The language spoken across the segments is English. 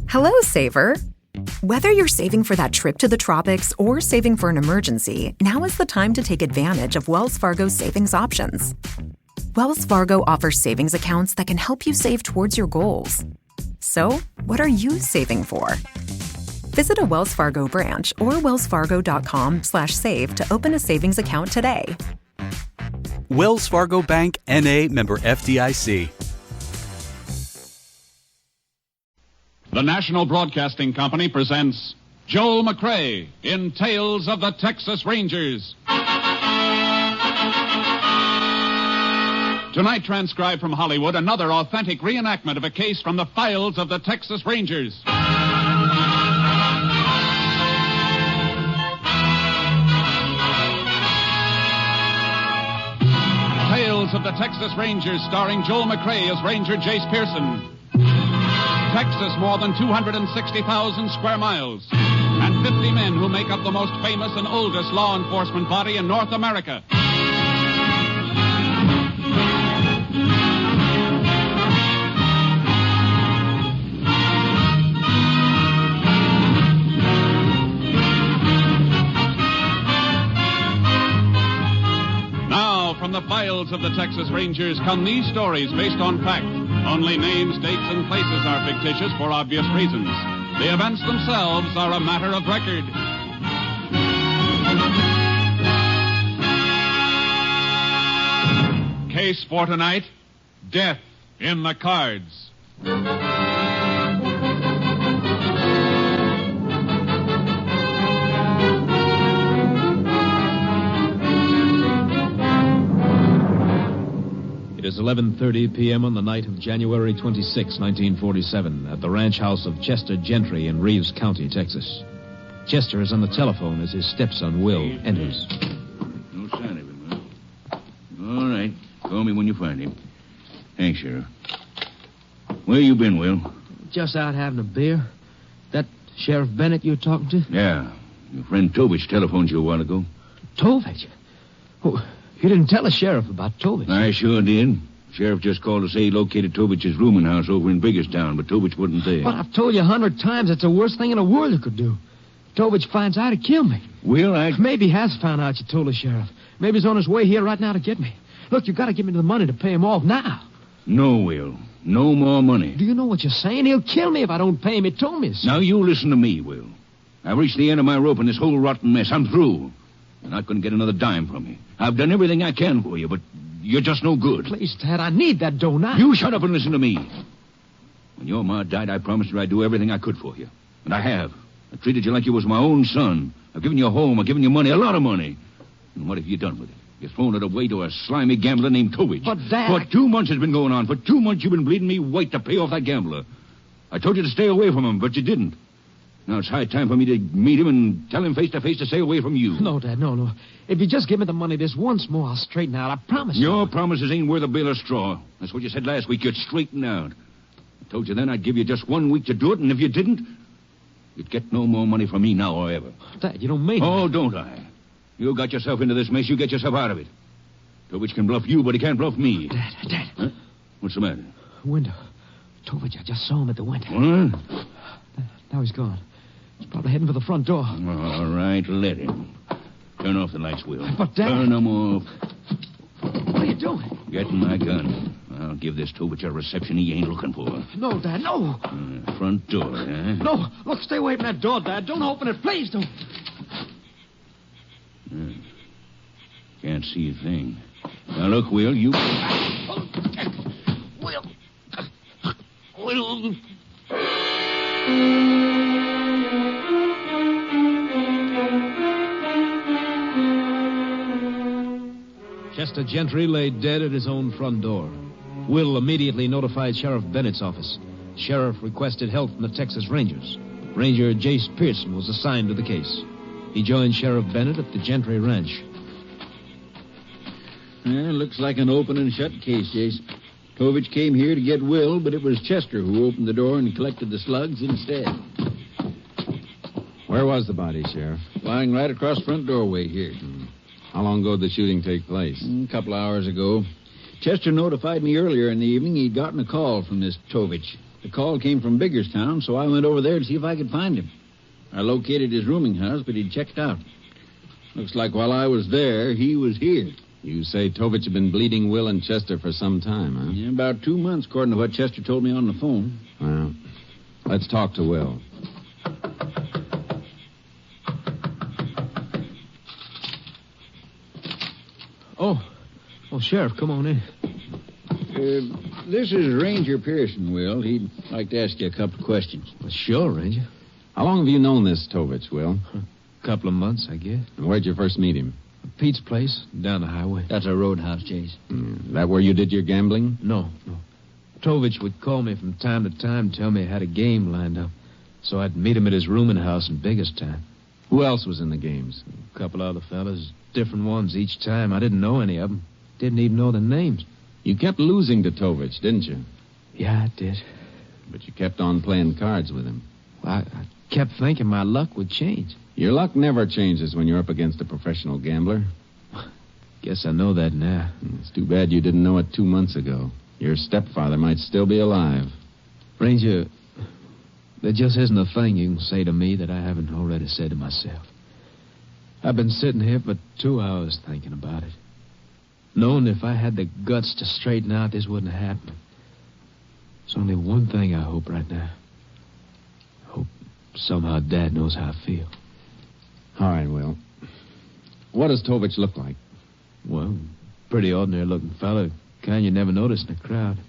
Hello, saver. Whether you're saving for that trip to the tropics or saving for an emergency, now is the time to take advantage of Wells Fargo's savings options. Wells Fargo offers savings accounts that can help you save towards your goals. So, what are you saving for? Visit a Wells Fargo branch or wellsfargo.com/save to open a savings account today. Wells Fargo Bank, N.A., member FDIC. The National Broadcasting Company presents Joel McCrea in Tales of the Texas Rangers. Tonight, transcribed from Hollywood, another authentic reenactment of a case from the files of the Texas Rangers. Tales of the Texas Rangers, starring Joel McCrea as Ranger Jace Pearson. Texas, more than 260,000 square miles, and 50 men who make up the most famous and oldest law enforcement body in North America. Now, from the files of the Texas Rangers come these stories based on fact. Only names, dates, and places are fictitious for obvious reasons. The events themselves are a matter of record. Case for tonight, death in the cards. It is 11:30 p.m. on the night of January 26, 1947, at the ranch house of Chester Gentry in Reeves County, Texas. Chester is on the telephone as his stepson, Will, enters. No sign of him, huh? All right. Call me when you find him. Thanks, Sheriff. Where you been, Will? Just out having a beer. That Sheriff Bennett you were talking to? Yeah. Your friend Tovich telephoned you a while ago. Tovich? Oh, you didn't tell the sheriff about Tovich. I sure did. Sheriff just called to say he located Tovich's rooming house over in Biggerstown, but Tovich wasn't there. But I've told you 100 times it's the worst thing in the world you could do. Tovich finds out, he'd kill me. Will, Maybe he has found out you told the sheriff. Maybe he's on his way here right now to get me. Look, you got to give me the money to pay him off now. No, Will. No more money. Do you know what you're saying? He'll kill me if I don't pay him. He told me so. Now, you listen to me, Will. I've reached the end of my rope in this whole rotten mess. I'm through. You're not going to get another dime from me. I've done everything I can for you, but you're just no good. Please, Dad, I need that dough now. You shut up and listen to me. When your ma died, I promised her I'd do everything I could for you. And I have. I treated you like you was my own son. I've given you a home. I've given you money, a lot of money. And what have you done with it? You've thrown it away to a slimy gambler named Tovich. But, Dad... For 2 months it's been going on. For 2 months you've been bleeding me white to pay off that gambler. I told you to stay away from him, but you didn't. Now it's high time for me to meet him and tell him face to face to stay away from you. No, Dad, no. If you just give me the money this once more, I'll straighten out. I promise you. Your promises ain't worth a bale of straw. That's what you said last week. You'd straighten out. I told you then I'd give you just 1 week to do it, and if you didn't, you'd get no more money from me now or ever. Dad, you don't mean it. Oh, don't I? You got yourself into this mess. You get yourself out of it. Tovich can bluff you, but he can't bluff me. Dad. Huh? What's the matter? Window. Tovich, I just saw him at the window. What? Now he's gone. He's probably heading for the front door. All right, let him. Turn off the lights, Will. But, Dad... Turn them off. What are you doing? Getting my gun. I'll give this Tovich a reception he ain't looking for. No, Dad, no. Front door, huh? No, look, stay away from that door, Dad. Don't open it, please don't. Can't see a thing. Now, look, Will, you... Will... Chester Gentry lay dead at his own front door. Will immediately notified Sheriff Bennett's office. The sheriff requested help from the Texas Rangers. Ranger Jace Pearson was assigned to the case. He joined Sheriff Bennett at the Gentry Ranch. Looks like an open and shut case, Jace. Tovich came here to get Will, but it was Chester who opened the door and collected the slugs instead. Where was the body, Sheriff? Lying right across front doorway here. How long ago did the shooting take place? A couple of hours ago. Chester notified me earlier in the evening he'd gotten a call from this Tovich. The call came from Biggerstown, so I went over there to see if I could find him. I located his rooming house, but he'd checked out. Looks like while I was there, he was here. You say Tovich had been bleeding Will and Chester for some time, huh? Yeah, about 2 months, according to what Chester told me on the phone. Well, let's talk to Will. Oh, Sheriff, come on in. This is Ranger Pearson, Will. He'd like to ask you a couple of questions. Well, sure, Ranger. How long have you known this Tovich, Will? A couple of months, I guess. And where'd you first meet him? Pete's place, down the highway. That's a roadhouse, Chase. Is that where you did your gambling? No. Tovich would call me from time to time, tell me he had a game lined up. So I'd meet him at his rooming house in Biggerstown. Who else was in the games? A couple other fellas, different ones each time. I didn't know any of them. Didn't even know their names. You kept losing to Tovich, didn't you? Yeah, I did. But you kept on playing cards with him. Well, I kept thinking my luck would change. Your luck never changes when you're up against a professional gambler. Guess I know that now. It's too bad you didn't know it 2 months ago. Your stepfather might still be alive. Ranger, there just isn't a thing you can say to me that I haven't already said to myself. I've been sitting here for 2 hours thinking about it. Knowing if I had the guts to straighten out, this wouldn't happen. There's only one thing I hope right now. I hope somehow Dad knows how I feel. All right, Will. What does Tovich look like? Well, pretty ordinary-looking fella. Kind you never notice in a crowd.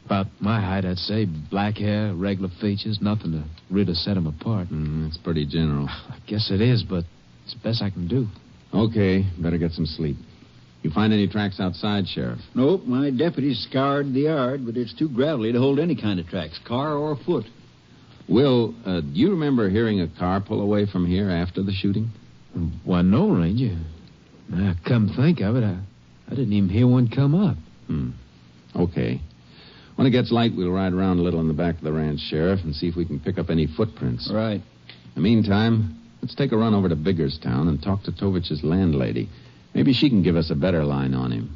About my height, I'd say. Black hair, regular features, nothing to really set him apart. That's pretty general. I guess it is, but it's the best I can do. Okay, better get some sleep. You find any tracks outside, Sheriff? Nope, my deputies scoured the yard, but it's too gravelly to hold any kind of tracks, car or foot. Will, do you remember hearing a car pull away from here after the shooting? Why, no, Ranger. Now, come think of it, I didn't even hear one come up. Okay. When it gets light, we'll ride around a little in the back of the ranch, Sheriff, and see if we can pick up any footprints. Right. In the meantime, let's take a run over to Biggerstown and talk to Tovich's landlady. Maybe she can give us a better line on him.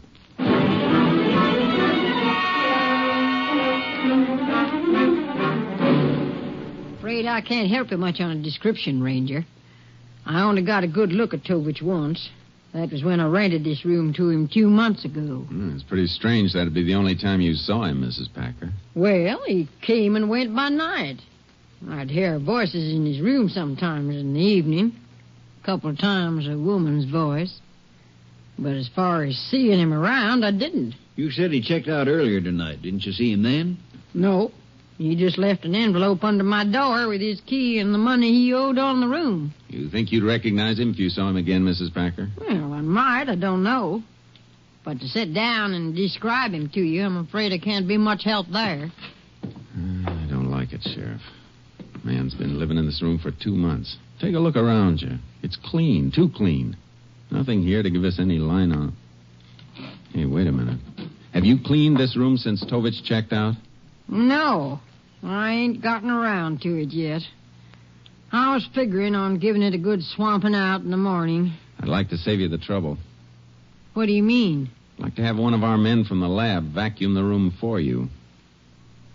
Afraid I can't help you much on a description, Ranger. I only got a good look at Tovich once. That was when I rented this room to him 2 months ago. It's pretty strange that'd be the only time you saw him, Mrs. Packer. Well, he came and went by night. I'd hear voices in his room sometimes in the evening. A couple of times a woman's voice. But as far as seeing him around, I didn't. You said he checked out earlier tonight. Didn't you see him then? No. He just left an envelope under my door with his key and the money he owed on the room. You think you'd recognize him if you saw him again, Mrs. Packer? Well, I might. I don't know. But to sit down and describe him to you, I'm afraid I can't be much help there. I don't like it, Sheriff. Man's been living in this room for 2 months. Take a look around you. It's clean, too clean. Nothing here to give us any line on. Hey, wait a minute. Have you cleaned this room since Tovich checked out? No. I ain't gotten around to it yet. I was figuring on giving it a good swamping out in the morning. I'd like to save you the trouble. What do you mean? I'd like to have one of our men from the lab vacuum the room for you.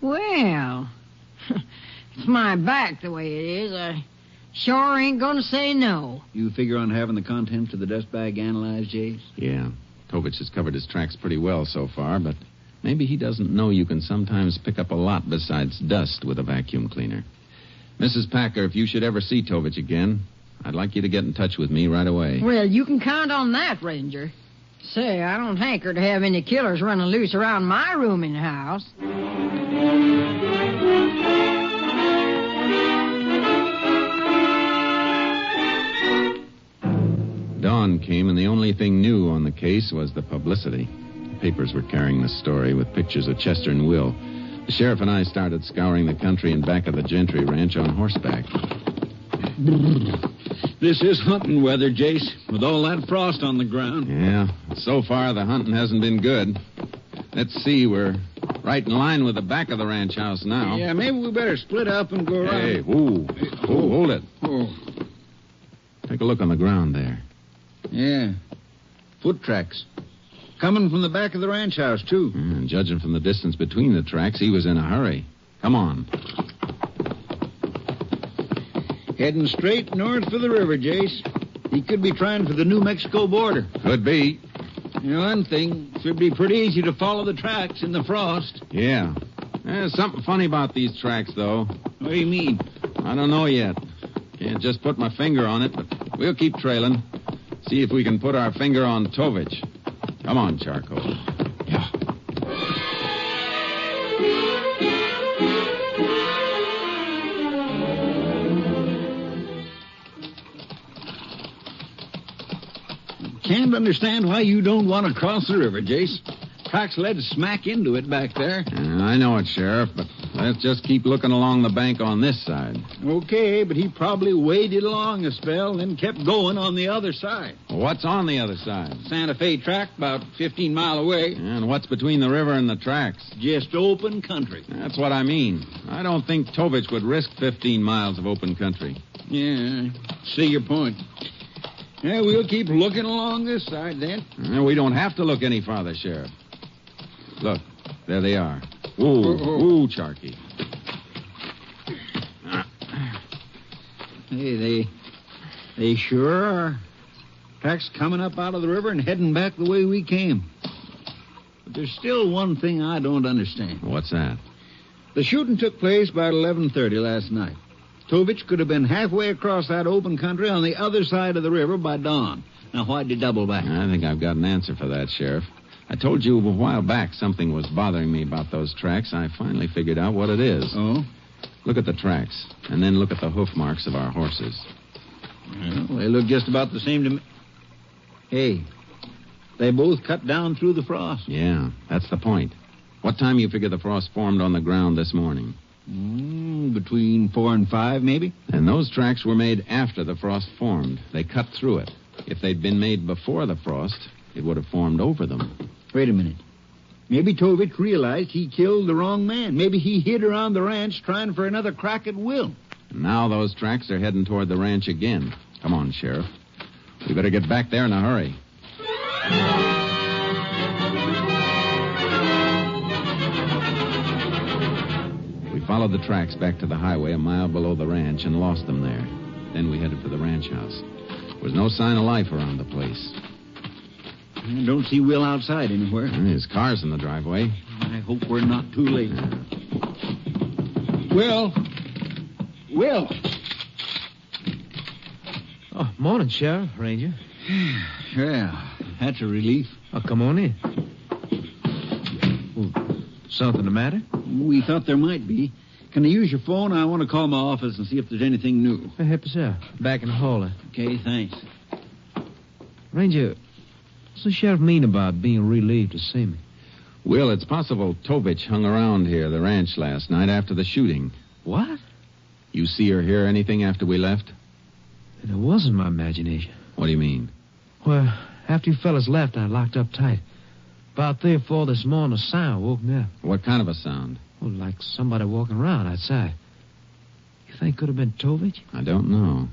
Well, it's my back the way it is. I sure ain't gonna say no. You figure on having the contents of the dust bag analyzed, Jace? Yeah. Tovich has covered his tracks pretty well so far, but maybe he doesn't know you can sometimes pick up a lot besides dust with a vacuum cleaner. Mrs. Packer, if you should ever see Tovich again, I'd like you to get in touch with me right away. Well, you can count on that, Ranger. Say, I don't hanker to have any killers running loose around my rooming house. Dawn came, and the only thing new on the case was the publicity. The papers were carrying the story with pictures of Chester and Will. The sheriff and I started scouring the country in back of the Gentry Ranch on horseback. This is hunting weather, Jace, with all that frost on the ground. Yeah, so far the hunting hasn't been good. Let's see, we're right in line with the back of the ranch house now. Yeah, maybe we better split up and go around. Hey, hold it. Oh. Take a look on the ground there. Yeah, foot tracks. Coming from the back of the ranch house, too. And judging from the distance between the tracks, he was in a hurry. Come on. Heading straight north for the river, Jace. He could be trying for the New Mexico border. Could be. One thing, should be pretty easy to follow the tracks in the frost. Yeah. There's something funny about these tracks, though. What do you mean? I don't know yet. Can't just put my finger on it, but we'll keep trailing. See if we can put our finger on Tovich. Come on, Charcoal. Yeah. Can't understand why you don't want to cross the river, Jace. Tracks led smack into it back there. I know it, Sheriff, but let's just keep looking along the bank on this side. Okay, but he probably waded along a spell, then kept going on the other side. What's on the other side? Santa Fe track, about 15 mile away. And what's between the river and the tracks? Just open country. That's what I mean. I don't think Tovich would risk 15 miles of open country. Yeah, see your point. Yeah, we'll keep looking along this side, then. We don't have to look any farther, Sheriff. Look, there they are. Ooh, Charky. Hey, they sure are. Tracks coming up out of the river and heading back the way we came. But there's still one thing I don't understand. What's that? The shooting took place about 11:30 last night. Tovich could have been halfway across that open country on the other side of the river by dawn. Now, why'd you double back? I think I've got an answer for that, Sheriff. I told you a while back something was bothering me about those tracks. I finally figured out what it is. Oh? Look at the tracks, and then look at the hoof marks of our horses. Well, they look just about the same to me. Hey, they both cut down through the frost. Yeah, that's the point. What time you figure the frost formed on the ground this morning? Between 4 and 5, maybe? And those tracks were made after the frost formed. They cut through it. If they'd been made before the frost, it would have formed over them. Wait a minute. Maybe Tovich realized he killed the wrong man. Maybe he hid around the ranch trying for another crack at Will. And now those tracks are heading toward the ranch again. Come on, Sheriff. We better get back there in a hurry. We followed the tracks back to the highway a mile below the ranch and lost them there. Then we headed for the ranch house. There was no sign of life around the place. I don't see Will outside anywhere. His car's in the driveway. I hope we're not too late. Will! Oh, morning, Sheriff, Ranger. Yeah, that's a relief. Oh, come on in. Oh, something the matter? We thought there might be. Can I use your phone? I want to call my office and see if there's anything new. Happy, sir. Back in the hall. Okay, thanks. Ranger, what's the sheriff mean about being relieved to see me? Will, it's possible Tovich hung around here, the ranch, last night after the shooting. What? You see or hear anything after we left? It wasn't my imagination. What do you mean? Well, after you fellas left, I locked up tight. About 3 or 4 this morning, a sound woke me up. What kind of a sound? Oh, like somebody walking around outside. You think could have been Tovich? I don't know.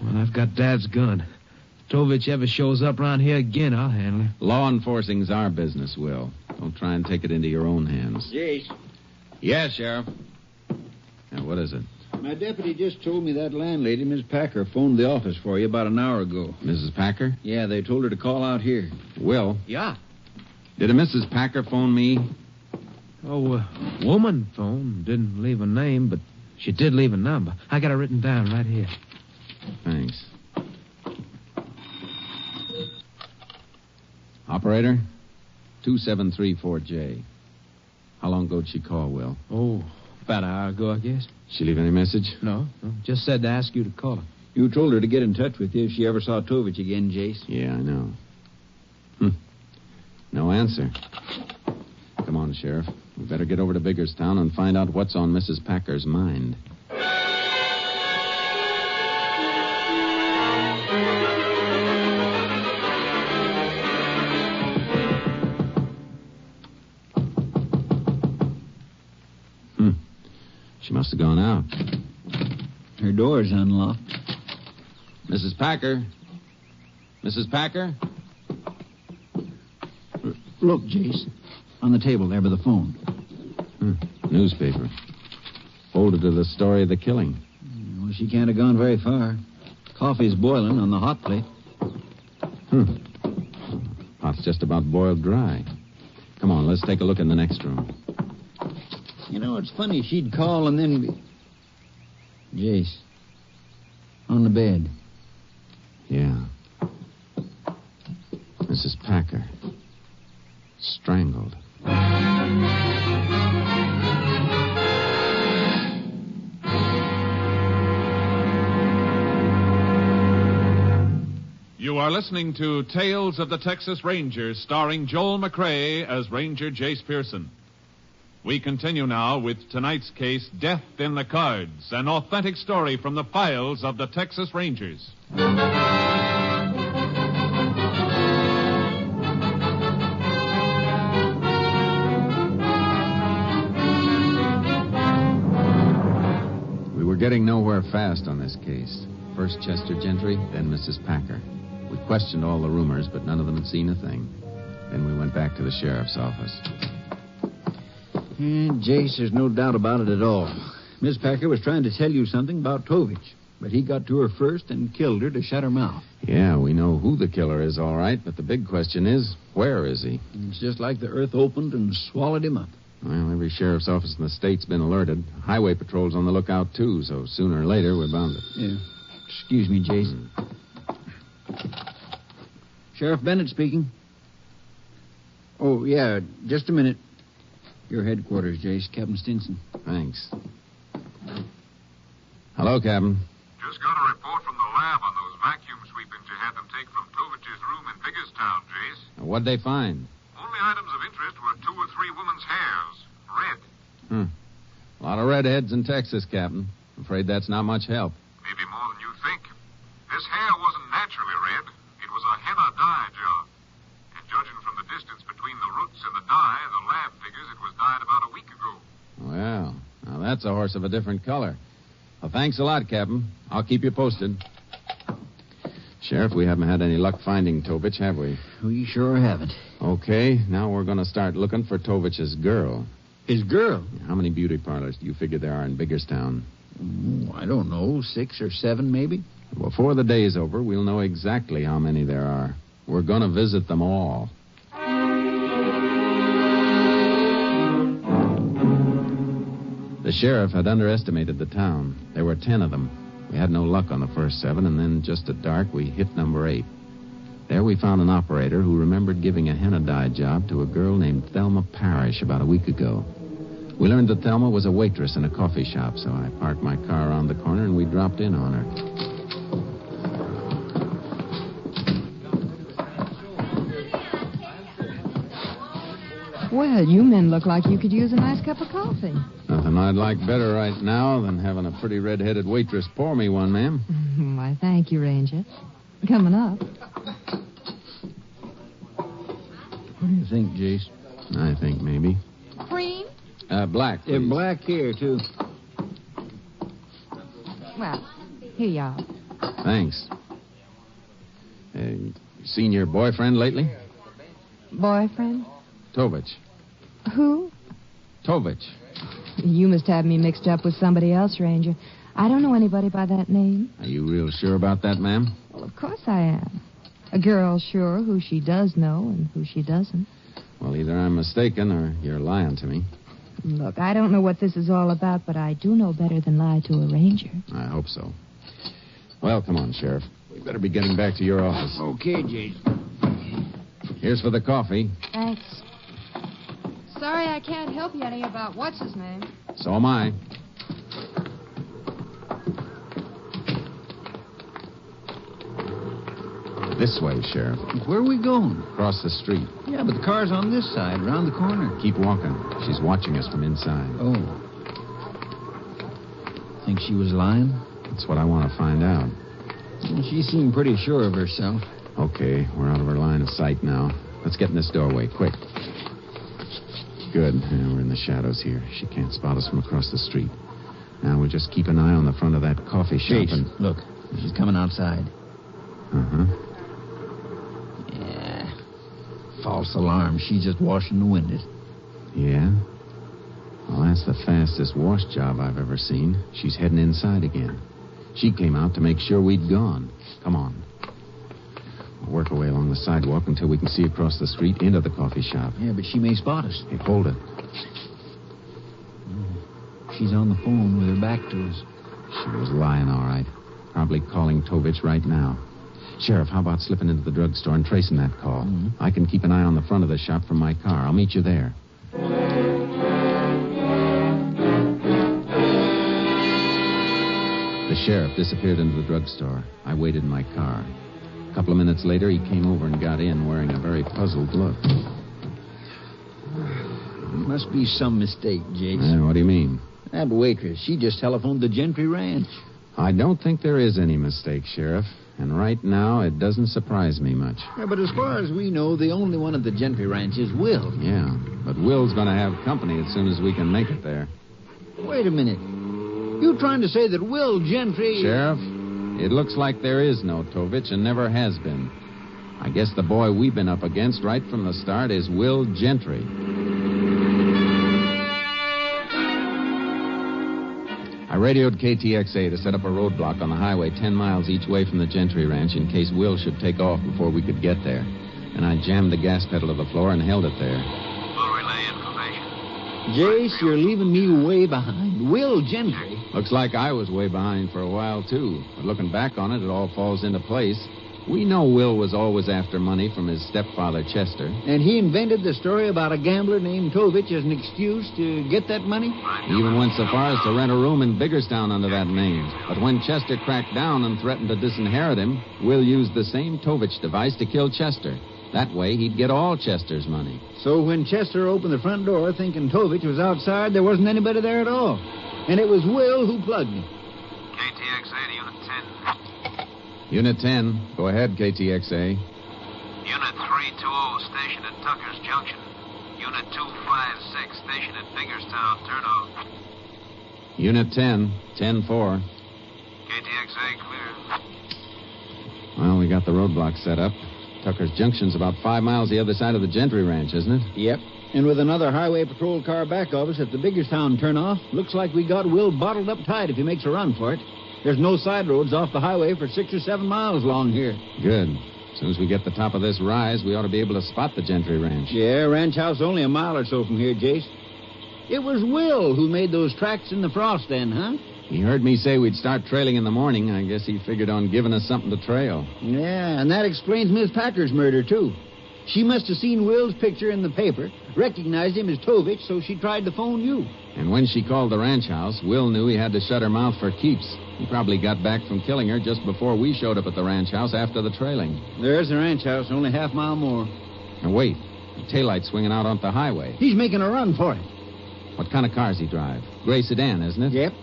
Well, I've got Dad's gun. If Tovich ever shows up around here again, I'll handle him. Law enforcing's our business, Will. Don't try and take it into your own hands. Jace. Yes, Sheriff. Now, what is it? My deputy just told me that landlady, Miss Packer, phoned the office for you about an hour ago. Mrs. Packer? Yeah, they told her to call out here. Will? Yeah. Did a Mrs. Packer phone me? Oh, woman phone. Didn't leave a name, but she did leave a number. I got it written down right here. Thanks. Operator? 2734J. How long ago did she call, Will? Oh, about an hour ago, I guess. She leave any message? No. Just said to ask you to call her. You told her to get in touch with you if she ever saw Tovich again, Jace. Yeah, I know. No answer. Come on, Sheriff. We better get over to Biggerstown and find out what's on Mrs. Packer's mind. She must have gone out. Her door's unlocked. Mrs. Packer? Mrs. Packer? Look, Jace. On the table there by the phone. Newspaper. hold her to the story of the killing. Well, she can't have gone very far. Coffee's boiling on the hot plate. Pot's just about boiled dry. Come on, let's take a look in the next room. You know, it's funny. She'd call and then be... Jace. On the bed. Yeah. Mrs. Packer. Strangled. You are listening to Tales of the Texas Rangers, starring Joel McCrea as Ranger Jace Pearson. We continue now with tonight's case, Death in the Cards, an authentic story from the files of the Texas Rangers. We were getting nowhere fast on this case. First Chester Gentry, then Mrs. Packer. We questioned all the roomers, but none of them had seen a thing. Then we went back to the sheriff's office. Jace, there's no doubt about it at all. Miss Packer was trying to tell you something about Tovich, but he got to her first and killed her to shut her mouth. Yeah, we know who the killer is, all right, but the big question is, where is he? It's just like the earth opened and swallowed him up. Well, every sheriff's office in the state's been alerted. Highway patrol's on the lookout, too, so sooner or later we're bound to... Yeah. Excuse me, Jace. Sheriff Bennett speaking. Oh, yeah, just a minute. Your headquarters, Jace. Captain Stinson. Thanks. Hello, Captain. Just got a report from the lab on those vacuum sweepings you had them take from Tovich's room in Biggerstown, Jace. What'd they find? Only items of interest were 2 or 3 women's hairs. Red. A lot of redheads in Texas, Captain. I'm afraid that's not much help. Maybe more than you think. This hair wasn't naturally red. It was a henna dye job. And judging from the distance between the roots and the dye, the lab figures it was dyed about a week ago. Well, now that's a horse of a different color. Well, thanks a lot, Captain. I'll keep you posted. Sheriff, we haven't had any luck finding Tovich, have we? We sure haven't. Okay, now we're going to start looking for Tovich's girl. His girl? How many beauty parlors do you figure there are in Biggerstown? I don't know, 6 or 7 maybe. Before the day's over, we'll know exactly how many there are. We're going to visit them all. The sheriff had underestimated the town. There were 10 of them. We had no luck on the first 7, and then just at dark, we hit number 8. There we found an operator who remembered giving a henna dye job to a girl named Thelma Parrish about a week ago. We learned that Thelma was a waitress in a coffee shop, so I parked my car around the corner and we dropped in on her. Well, you men look like you could use a nice cup of coffee. Nothing I'd like better right now than having a pretty red-headed waitress pour me one, ma'am. Why, thank you, Ranger. Coming up. What do you think, Jace? I think maybe. Cream? Black, please. Yeah, black here, too. Well, here you are. Thanks. You seen your boyfriend lately? Boyfriend? Tovich. Who? Tovich. You must have me mixed up with somebody else, Ranger. I don't know anybody by that name. Are you real sure about that, ma'am? Well, of course I am. A girl's sure who she does know and who she doesn't. Well, either I'm mistaken or you're lying to me. Look, I don't know what this is all about, but I do know better than lie to a ranger. I hope so. Well, come on, Sheriff. We better be getting back to your office. Okay, Jace. Here's for the coffee. Thanks. Sorry I can't help you any about what's his name. So am I. This way, Sheriff. Where are we going? Across the street. Yeah, but the car's on this side, around the corner. Keep walking. She's watching us from inside. Oh. Think she was lying? That's what I want to find out. Well, she seemed pretty sure of herself. Okay, we're out of her line of sight now. Let's get in this doorway, quick. Good. Yeah, we're in the shadows here. She can't spot us from across the street. Now we'll just keep an eye on the front of that coffee shop. Jace, look. She's coming outside. Uh-huh. Yeah. False alarm. She's just washing the windows. Yeah? Well, that's the fastest wash job I've ever seen. She's heading inside again. She came out to make sure we'd gone. Come on. We'll work our way along the sidewalk until we can see across the street into the coffee shop. Yeah, but she may spot us. Hey, hold it. She's on the phone with her back to us. She was lying, all right. Probably calling Tovich right now. Sheriff, how about slipping into the drugstore and tracing that call? Mm-hmm. I can keep an eye on the front of the shop from my car. I'll meet you there. The sheriff disappeared into the drugstore. I waited in my car. A couple of minutes later, he came over and got in wearing a very puzzled look. Must be some mistake, Jace. What do you mean? That waitress, she just telephoned the Gentry Ranch. I don't think there is any mistake, Sheriff. And right now, it doesn't surprise me much. Yeah, but as far as we know, the only one at the Gentry Ranch is Will. Yeah, but Will's going to have company as soon as we can make it there. Wait a minute. You trying to say that Will Gentry... Sheriff, it looks like there is no Tovich and never has been. I guess the boy we've been up against right from the start is Will Gentry. I radioed KTXA to set up a roadblock on the highway 10 miles each way from the Gentry Ranch in case Will should take off before we could get there. And I jammed the gas pedal to the floor and held it there. We'll relay information. Jace, you're leaving me way behind. Will Gentry? Looks like I was way behind for a while, too. But looking back on it, it all falls into place. We know Will was always after money from his stepfather, Chester. And he invented the story about a gambler named Tovich as an excuse to get that money? He even went so far as to rent a room in Biggerstown under that name. But when Chester cracked down and threatened to disinherit him, Will used the same Tovich device to kill Chester. That way, he'd get all Chester's money. So when Chester opened the front door thinking Tovich was outside, there wasn't anybody there at all. And it was Will who plugged him. KTXA to Unit 10. Unit 10. Go ahead, KTXA. Unit 320, station at Tucker's Junction. Unit 256, station at Biggerstown, turnoff. Unit 10, 10-4. KTXA clear. Well, we got the roadblock set up. Tucker's Junction's about 5 miles the other side of the Gentry Ranch, isn't it? Yep. And with another highway patrol car back of us at the Biggerstown turnoff, looks like we got Will bottled up tight if he makes a run for it. There's no side roads off the highway for 6 or 7 miles long here. Good. As soon as we get the top of this rise, we ought to be able to spot the Gentry Ranch. Yeah, ranch house only a mile or so from here, Jace. It was Will who made those tracks in the frost then, huh? He heard me say we'd start trailing in the morning. I guess he figured on giving us something to trail. Yeah, and that explains Miss Packer's murder, too. She must have seen Will's picture in the paper, recognized him as Tovich, so she tried to phone you. And when she called the ranch house, Will knew he had to shut her mouth for keeps. He probably got back from killing her just before we showed up at the ranch house after the trailing. There's the ranch house, only half mile more. Now, wait. The taillight's swinging out onto the highway. He's making a run for it. What kind of cars he drive? Gray sedan, isn't it? Yep.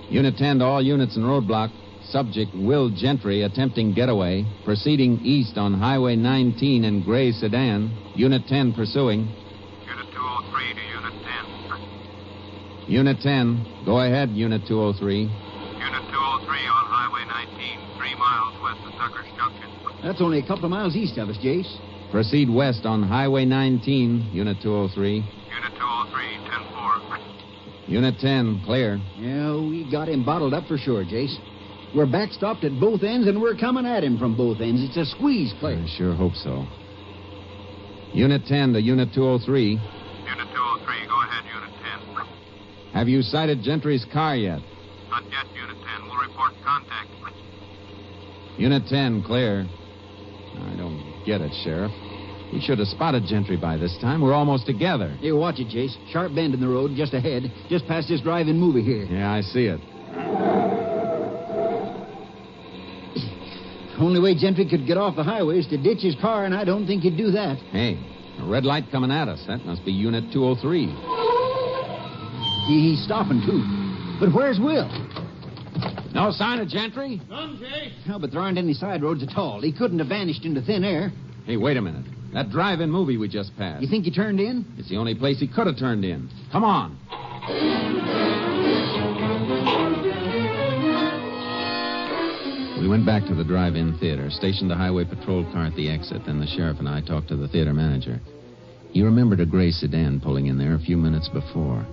Unit 10 to all units in roadblock. Subject Will Gentry attempting getaway. Proceeding east on Highway 19 in gray sedan. Unit 10 pursuing. Unit 203 to Unit 10. Unit 10. Go ahead, Unit 203. Unit 203 on Highway 19, 3 miles west of Tucker's Junction. That's only a couple of miles east of us, Jace. Proceed west on Highway 19, Unit 203. Unit 203, 10-4. Unit 10, clear. Yeah, we got him bottled up for sure, Jace. We're backstopped at both ends, and we're coming at him from both ends. It's a squeeze play. I sure hope so. Unit 10 to Unit 203. Unit 203, go ahead, Unit 10. Have you sighted Gentry's car yet? Not yet, Unit 10. We'll report contact. Unit 10, clear. I don't get it, Sheriff. We should have spotted Gentry by this time. We're almost together. Hey, watch it, Jace. Sharp bend in the road just ahead, just past this drive-in movie here. Yeah, I see it. Only way Gentry could get off the highway is to ditch his car, and I don't think he'd do that. Hey, a red light coming at us. That must be Unit 203. He's stopping, too. But where's Will? No sign of Gentry? None, Jay. No, but there aren't any side roads at all. He couldn't have vanished into thin air. Hey, wait a minute. That drive-in movie we just passed. You think he turned in? It's the only place he could have turned in. Come on. We went back to the drive-in theater, stationed the highway patrol car at the exit, then the sheriff and I talked to the theater manager. He remembered a gray sedan pulling in there a few minutes before.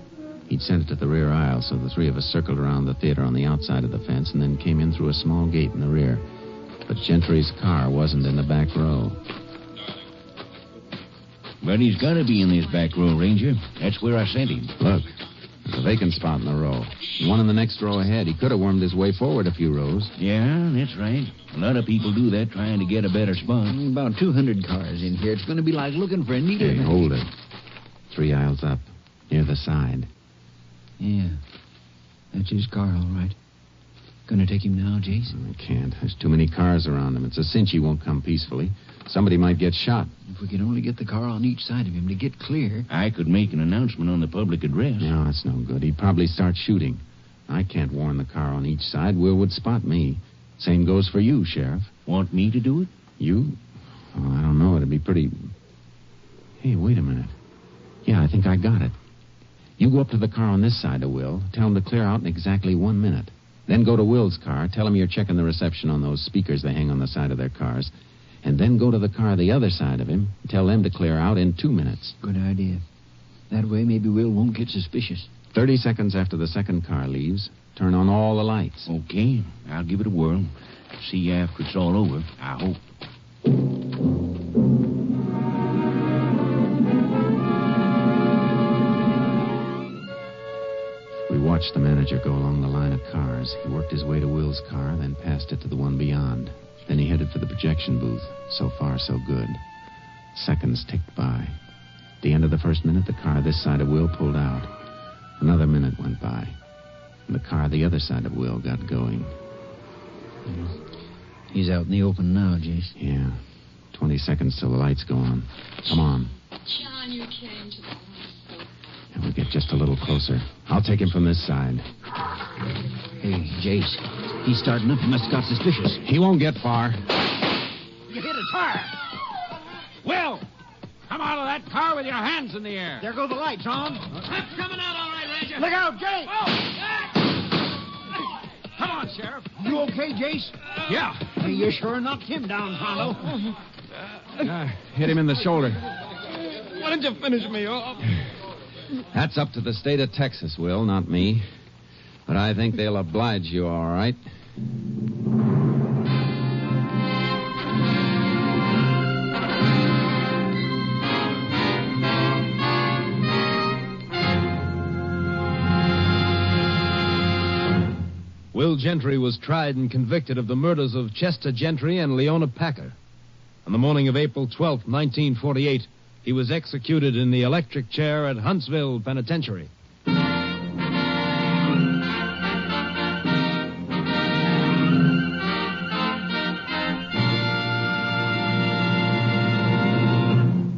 He'd sent it to the rear aisle, so the three of us circled around the theater on the outside of the fence and then came in through a small gate in the rear. But Gentry's car wasn't in the back row. But he's got to be in this back row, Ranger. That's where I sent him. Look, there's a vacant spot in the row. One in the next row ahead. He could have wormed his way forward a few rows. Yeah, that's right. A lot of people do that trying to get a better spot. About 200 cars in here. It's going to be like looking for a needle. Hey, hold it. 3 aisles up, near the side. Yeah, that's his car, all right. Gonna take him now, Jace? I can't. There's too many cars around him. It's a cinch he won't come peacefully. Somebody might get shot. If we could only get the car on each side of him to get clear. I could make an announcement on the public address. No, that's no good. He'd probably start shooting. I can't warn the car on each side. Will would spot me. Same goes for you, Sheriff. Want me to do it? You? Oh, I don't know. It'd be pretty... Hey, wait a minute. Yeah, I think I got it. You go up to the car on this side of Will. Tell him to clear out in exactly 1 minute. Then go to Will's car. Tell him you're checking the reception on those speakers they hang on the side of their cars. And then go to the car the other side of him. Tell them to clear out in 2 minutes. Good idea. That way, maybe Will won't get suspicious. 30 seconds after the second car leaves, turn on all the lights. Okay. I'll give it a whirl. See you after it's all over, I hope. We watched the manager go along the line of cars. He worked his way to Will's car, then passed it to the one beyond. Then he headed for the projection booth. So far, so good. Seconds ticked by. At the end of the first minute, the car this side of Will pulled out. Another minute went by. And the car the other side of Will got going. He's out in the open now, Jace. Yeah. 20 seconds till the lights go on. Come on. John, you came to the And we'll get just a little closer. I'll take him from this side. Hey, Jace. He's starting up. He must have got suspicious. He won't get far. You hit a tire. Will! Come out of that car with your hands in the air. There go the lights on. That's coming out all right, Ranger. Look out, Jace! Come on, Sheriff. You okay, Jace? Yeah. Hey, you sure knocked him down, Pronto. Hit him in the shoulder. Why didn't you finish me off? That's up to the state of Texas, Will, not me. But I think they'll oblige you all right. Will Gentry was tried and convicted of the murders of Chester Gentry and Leona Packer. On the morning of April 12th, 1948, he was executed in the electric chair at Huntsville Penitentiary.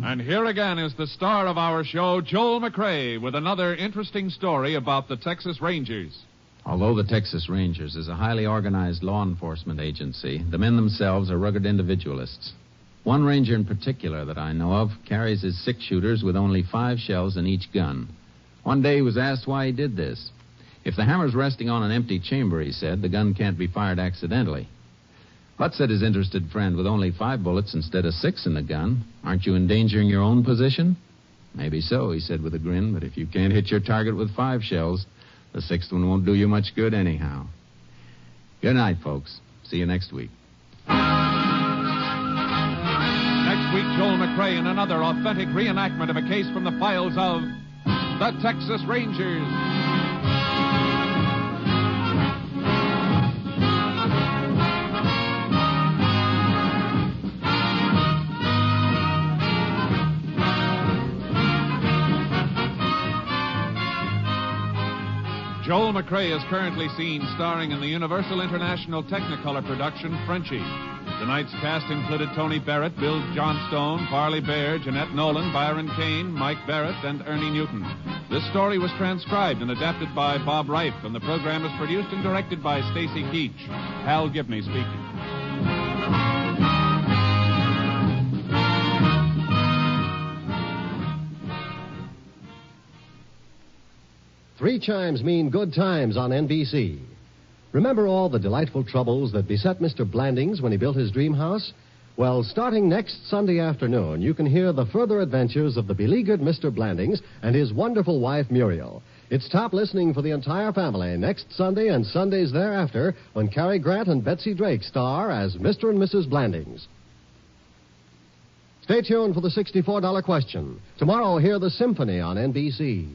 And here again is the star of our show, Joel McCrea, with another interesting story about the Texas Rangers. Although the Texas Rangers is a highly organized law enforcement agency, the men themselves are rugged individualists. One ranger in particular that I know of carries his 6 shooters with only 5 shells in each gun. One day he was asked why he did this. If the hammer's resting on an empty chamber, he said, the gun can't be fired accidentally. But, said his interested friend, with only 5 bullets instead of 6 in the gun, aren't you endangering your own position? Maybe so, he said with a grin, but if you can't hit your target with 5 shells, the 6th one won't do you much good anyhow. Good night, folks. See you next week. Next week, Joel McCrea in another authentic reenactment of a case from the files of the Texas Rangers. Joel McCrea is currently seen starring in the Universal International Technicolor production, Frenchie. Tonight's cast included Tony Barrett, Bill Johnstone, Parley Baer, Jeanette Nolan, Byron Kane, Mike Barrett, and Ernie Newton. This story was transcribed and adapted by Bob Reif, and the program is produced and directed by Stacy Keach. Hal Gibney speaking. Three chimes mean good times on NBC. Remember all the delightful troubles that beset Mr. Blandings when he built his dream house? Well, starting next Sunday afternoon, you can hear the further adventures of the beleaguered Mr. Blandings and his wonderful wife, Muriel. It's top listening for the entire family next Sunday and Sundays thereafter when Cary Grant and Betsy Drake star as Mr. and Mrs. Blandings. Stay tuned for the $64 question. Tomorrow, hear the Symphony on NBC.